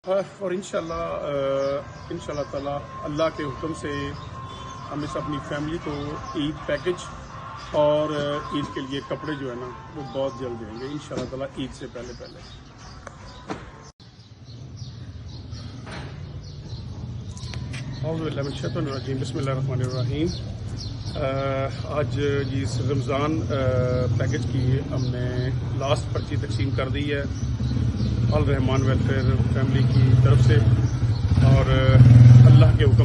और इंशाल्लाह ताला अल्लाह के हुक्म से हम इस अपनी फैमिली को ईद पैकेज और ईद के लिए कपड़े जो है ना वो बहुत जल्द देंगे इंशाल्लाह ताला ईद से पहले। बिस्मिल्लाहिर्रहमानिर्रहीम। आज जी रमज़ान पैकेज की हमने लास्ट पर्ची तकसीम कर दी है अल रहमान वेलफेयर फैमिली की तरफ से और अल्लाह के हुक्म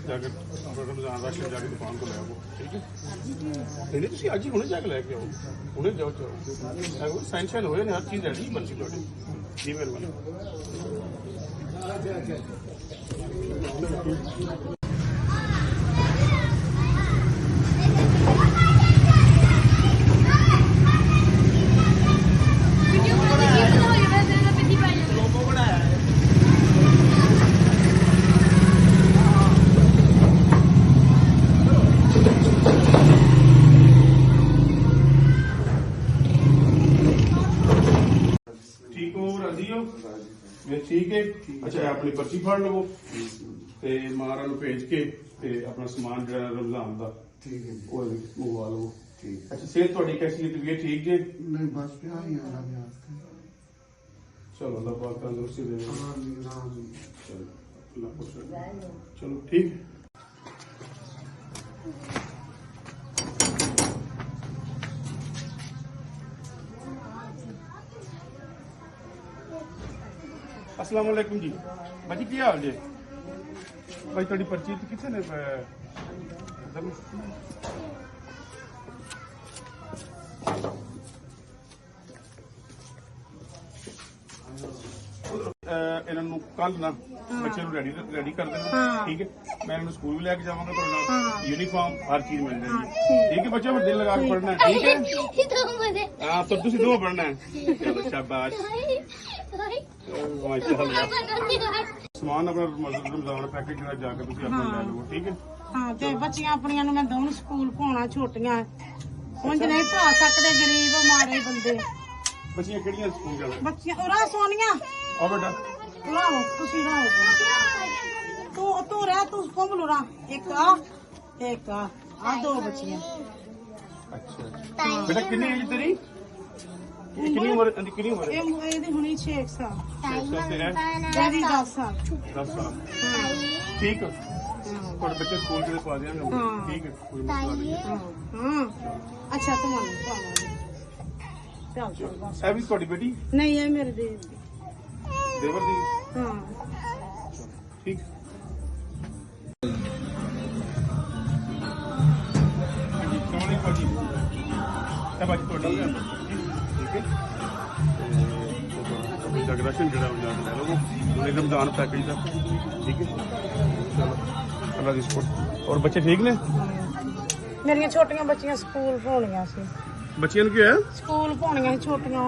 जाकर रमज़ान राशन जाके दुकान को लै आओ, ठीक है। नहीं तुम अज ही हुणे जाके लैके आओ, हुणे जाओ साइन शाइन होए ने हर चीज़ रेडी बन सी तुहाडी जी मेहरबानी। ठीक हो राजी हो ठीक है। अच्छा अपनी पर्ची फड़ लवो ते मारा भेज के ते अपना समान जो रमजान का ठीक है वो मंगवा लवो। अच्छा सेहत थोड़ी कैसी है तबीयत ठीक है? नहीं बस प्यार ही आ रहा चलो अल्लाह पाक तंदुरुस्ती दे। चलो ठीक। अस्सलाम वालेकुम जी भाजी की हाल जे भाई थोड़ी पर्ची कितने ने इन्होंने कल ना बच्चे रेडी कर देना, ठीक है। मैं इन्होंने स्कूल भी लेके जाऊंगा तो यूनिफॉर्म हर चीज मिल जाएगी, ठीक है। बच्चों में दिल लगा के पढ़ना है, ठीक है। हाँ तो तुम दो पढ़ना है। चलो शाबाश। समान अपना रमजान पैकेज जाके तुम अपना ले लो, ठीक है। हाँ ते बच्चियां अपनियां मैं दऊं स्कूल पाना छोटियां उंज नहीं पढ़ा सकते गरीब मारे बंदे। बच्चियां केड़ियां स्कूल जाना? बच्चियां उरा सोनिया आ बेटा लाओ तुसी लाओ तू रह तू कोमल रा एक आ दो बच्चियां। अच्छा बेटा कितनी एज तेरी? कितनी उम्र है? ਇਹਦੀ ਹੁਣੀ 6 ਸਾਲ दस ਇਹਦੀ 10 साल साल ठीक है। थोड़े बच्चे स्कूल के लिए पा देंगे, ठीक है कोई मसला नहीं है। हाँ अच्छा तुम्हारे चल चल बस है भी थोड़ी बेटी नहीं है मेरे देवर दी, हाँ ठीक। राशन जो ले लो रमजान पैकेज का, ठीक है। चलो अल्लाह दी सपोर्ट। और बच्चे ठीक ने? मेरिया छोटियां बच्चियां स्कूल पाउणियां सी बच्चियां की है स्कूल पाउणियां सी छोटियां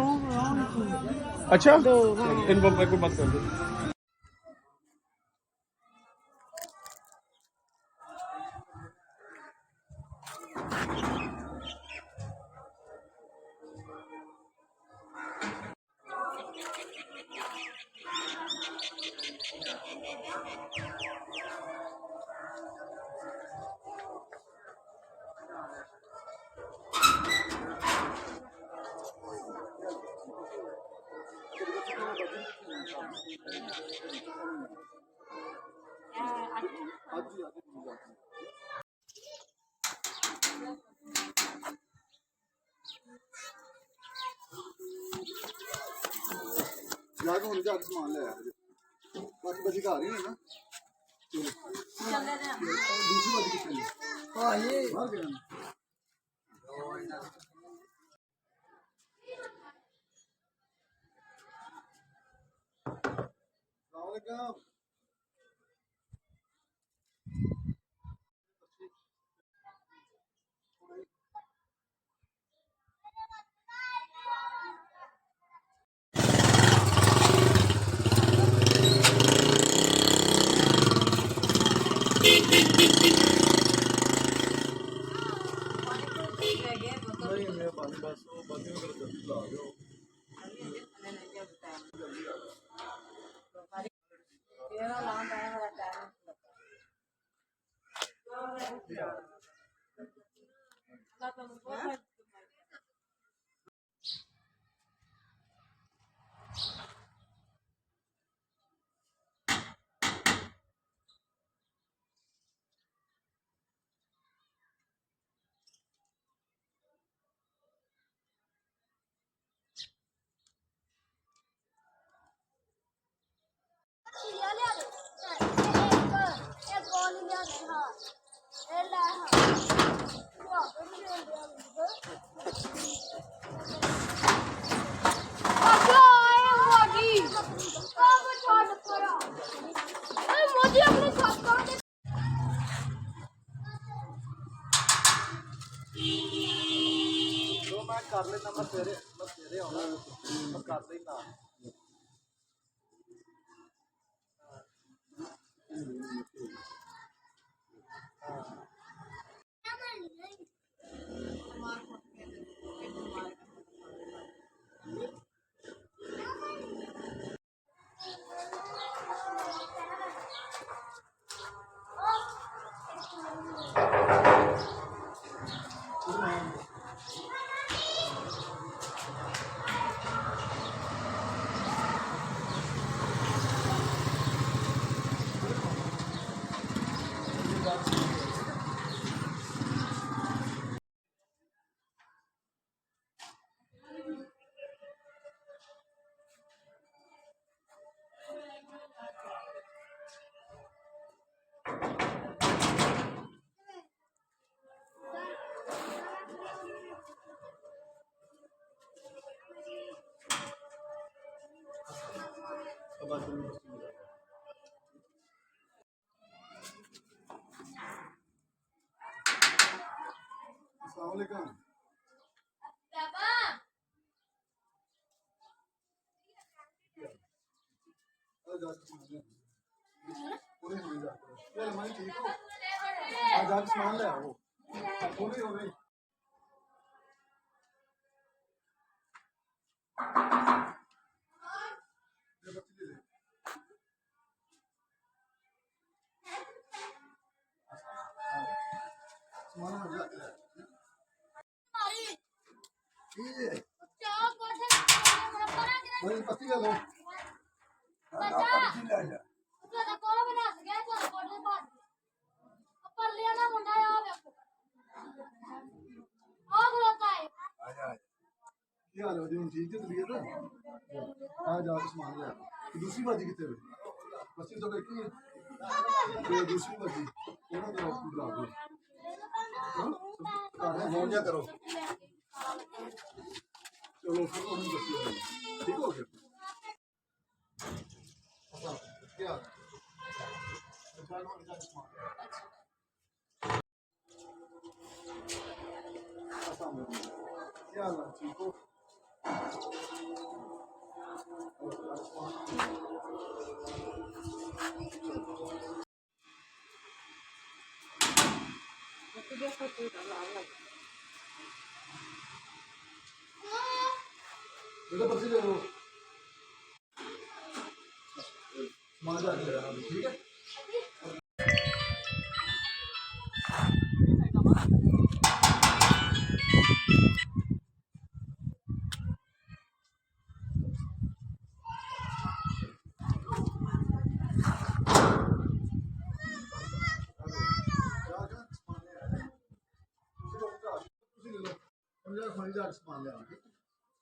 अच्छा दो इन को बात कर दो। जाके हुन जाके समान ले आया बाकी बच्चे घर ही है ना। दूसरी बात कितनी हाँ ये बाहर गया अस्सलाम ਪਾਣੀ ਇੰਨੇ ਪਾਣੀ ਬਸ ਉਹ ਬਾਕੀ ਨੂੰ ਫਿਰ ਜਲਦੀ ਲਾ ਦਿਓ ਜੋ ਮੈਂ ਕਰ ਲੈਣਾ ਮੈਂ ਸਵੇਰੇ ਆਉਣਾ ਮੈਂ ਕਰ ਲੈਣਾ अस्सलामुअलैकुम आज सामान ले आओ पूरी हो गई सामान हो गया पत्ती ले लो क्या हाल है जी ठीक है तबीयत आज आप सामान ले दूसरी बाजी कितने पत्ती तो देखी है दूसरी बाजी ਉਹਨਾਂ ਦਾ ਹਸਪੀਟਲ ਆ ਗਏ ਹਾਂ ਫੋਨ ਜਾ ਕਰੋ ਚਲੋ ਫਿਰ ਉਹਨੂੰ ਦੱਸਿਓ ਠੀਕ ਹੋ ਗਿਆ क्या क्या हाल है ठीक हो बेटा पर्ची ले लो मार जा ठीक है सामान ले